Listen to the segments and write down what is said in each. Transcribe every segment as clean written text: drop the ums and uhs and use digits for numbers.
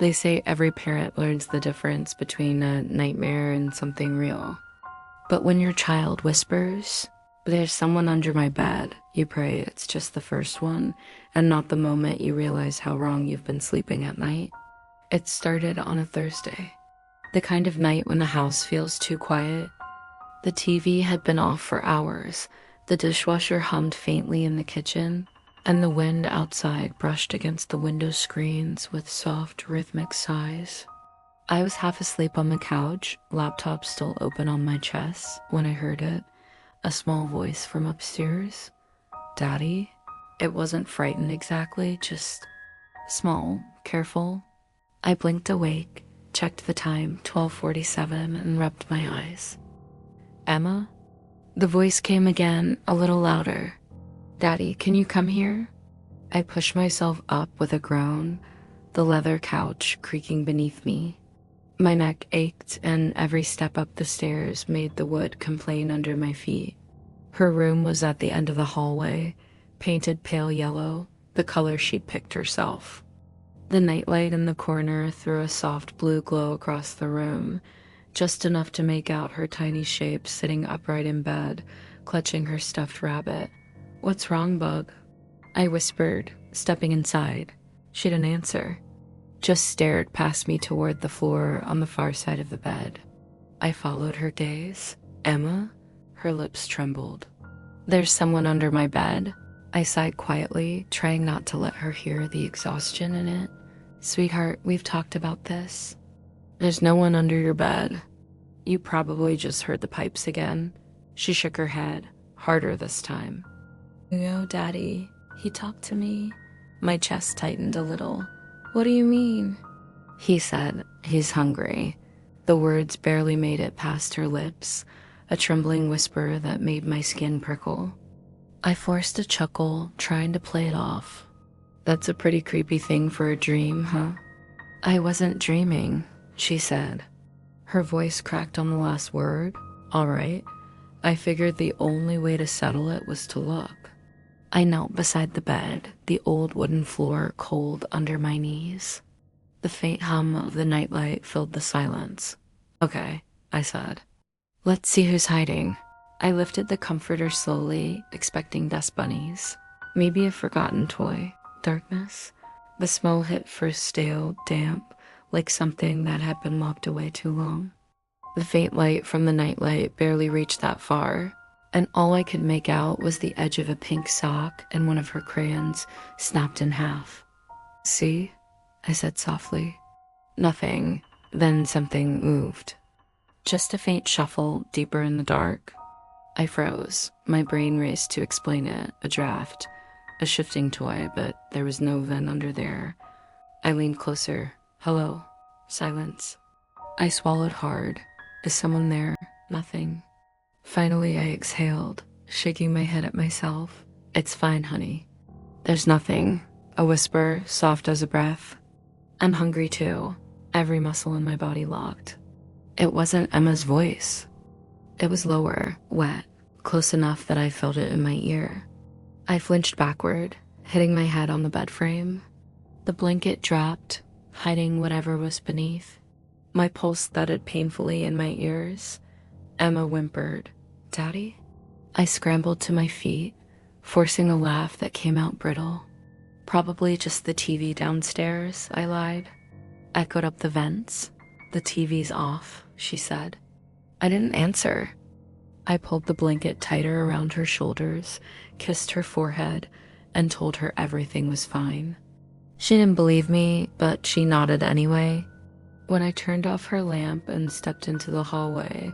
They say every parent learns the difference between a nightmare and something real. But when your child whispers, "There's someone under my bed," you pray it's just the first one and not the moment you realize how wrong you've been sleeping at night. It started on a Thursday, the kind of night when the house feels too quiet. The TV had been off for hours, the dishwasher hummed faintly in the kitchen, and the wind outside brushed against the window screens with soft, rhythmic sighs. I was half asleep on the couch, laptop still open on my chest, when I heard it, a small voice from upstairs. "Daddy?" It wasn't frightened exactly, just small, careful. I blinked awake, checked the time, 12:47, and rubbed my eyes. "Emma?" The voice came again, a little louder. "Daddy, can you come here?" I pushed myself up with a groan, the leather couch creaking beneath me. My neck ached, and every step up the stairs made the wood complain under my feet. Her room was at the end of the hallway, painted pale yellow, the color she'd picked herself. The nightlight in the corner threw a soft blue glow across the room, just enough to make out her tiny shape sitting upright in bed, clutching her stuffed rabbit. "What's wrong, Bug?" I whispered, stepping inside. She didn't answer, just stared past me toward the floor on the far side of the bed. I followed her gaze. "Emma?" Her lips trembled. "There's someone under my bed." I sighed quietly, trying not to let her hear the exhaustion in it. "Sweetheart, we've talked about this. There's no one under your bed. You probably just heard the pipes again." She shook her head, harder this time. "No, Daddy. He talked to me." My chest tightened a little. "What do you mean?" "He said he's hungry." The words barely made it past her lips, a trembling whisper that made my skin prickle. I forced a chuckle, trying to play it off. "That's a pretty creepy thing for a dream, huh?" "I wasn't dreaming," she said. Her voice cracked on the last word. "All right." I figured the only way to settle it was to look. I knelt beside the bed, the old wooden floor cold under my knees. The faint hum of the nightlight filled the silence. "Okay," I said. "Let's see who's hiding." I lifted the comforter slowly, expecting dust bunnies. Maybe a forgotten toy. Darkness. The smell hit first stale, damp, like something that had been locked away too long. The faint light from the nightlight barely reached that far, and all I could make out was the edge of a pink sock and one of her crayons snapped in half. "See?" I said softly. Nothing. Then something moved. Just a faint shuffle deeper in the dark. I froze. My brain raced to explain it. A draft. A shifting toy, but there was no vent under there. I leaned closer. "Hello." Silence. I swallowed hard. "Is someone there?" Nothing. Finally, I exhaled, shaking my head at myself. "It's fine, honey." "There's nothing." A whisper, soft as a breath. "I'm hungry too." Every muscle in my body locked. It wasn't Emma's voice. It was lower, wet, close enough that I felt it in my ear. I flinched backward, hitting my head on the bed frame. The blanket dropped, hiding whatever was beneath. My pulse thudded painfully in my ears. Emma whimpered, "Daddy?" I scrambled to my feet, forcing a laugh that came out brittle. "Probably just the TV downstairs," I lied. Echoed up the vents. "The TV's off," she said. I didn't answer. I pulled the blanket tighter around her shoulders, kissed her forehead, and told her everything was fine. She didn't believe me, but she nodded anyway. When I turned off her lamp and stepped into the hallway,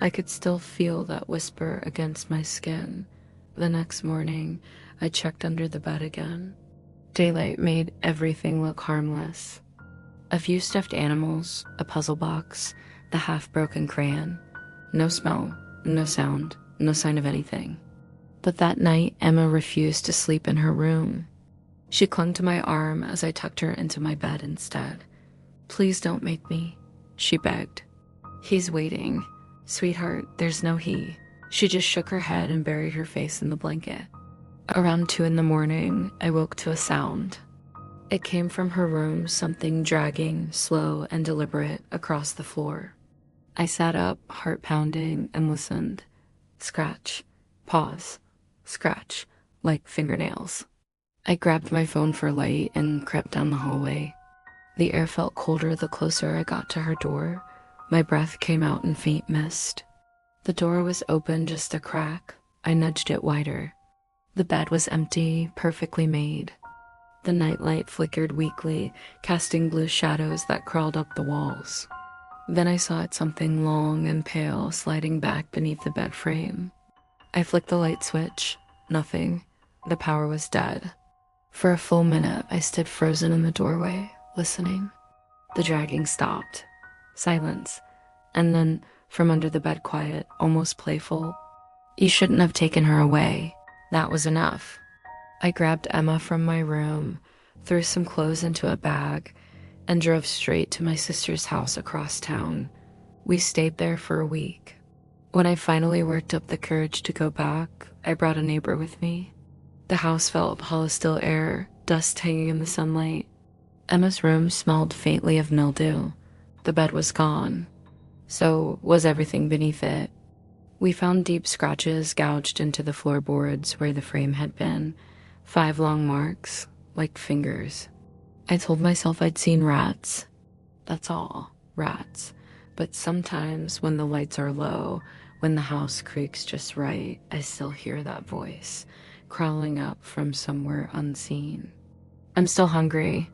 I could still feel that whisper against my skin. The next morning, I checked under the bed again. Daylight made everything look harmless. A few stuffed animals, a puzzle box, the half-broken crayon. No smell, no sound, no sign of anything. But that night, Emma refused to sleep in her room. She clung to my arm as I tucked her into my bed instead. "Please don't make me," she begged. "He's waiting." "Sweetheart, there's no he." She just shook her head and buried her face in the blanket. Around 2 in the morning, I woke to a sound. It came from her room, something dragging, slow, and deliberate across the floor. I sat up, heart pounding, and listened. Scratch, pause, scratch, like fingernails. I grabbed my phone for light and crept down the hallway. The air felt colder the closer I got to her door. My breath came out in faint mist. The door was open just a crack. I nudged it wider. The bed was empty, perfectly made. The nightlight flickered weakly, casting blue shadows that crawled up the walls. Then I saw something long and pale sliding back beneath the bed frame. I flicked the light switch. Nothing. The power was dead. For a full minute, I stood frozen in the doorway, listening. The dragging stopped. Silence. And then, from under the bed, quiet, almost playful. "You shouldn't have taken her away. That was enough." I grabbed Emma from my room, threw some clothes into a bag, and drove straight to my sister's house across town. We stayed there for a week. When I finally worked up the courage to go back, I brought a neighbor with me. The house felt hollow still air, dust hanging in the sunlight. Emma's room smelled faintly of mildew. The bed was gone. So was everything beneath it. We found deep scratches gouged into the floorboards where the frame had been. 5 long marks, like fingers. I told myself I'd seen rats. That's all, rats. But sometimes when the lights are low, when the house creaks just right, I still hear that voice, crawling up from somewhere unseen. I'm still hungry.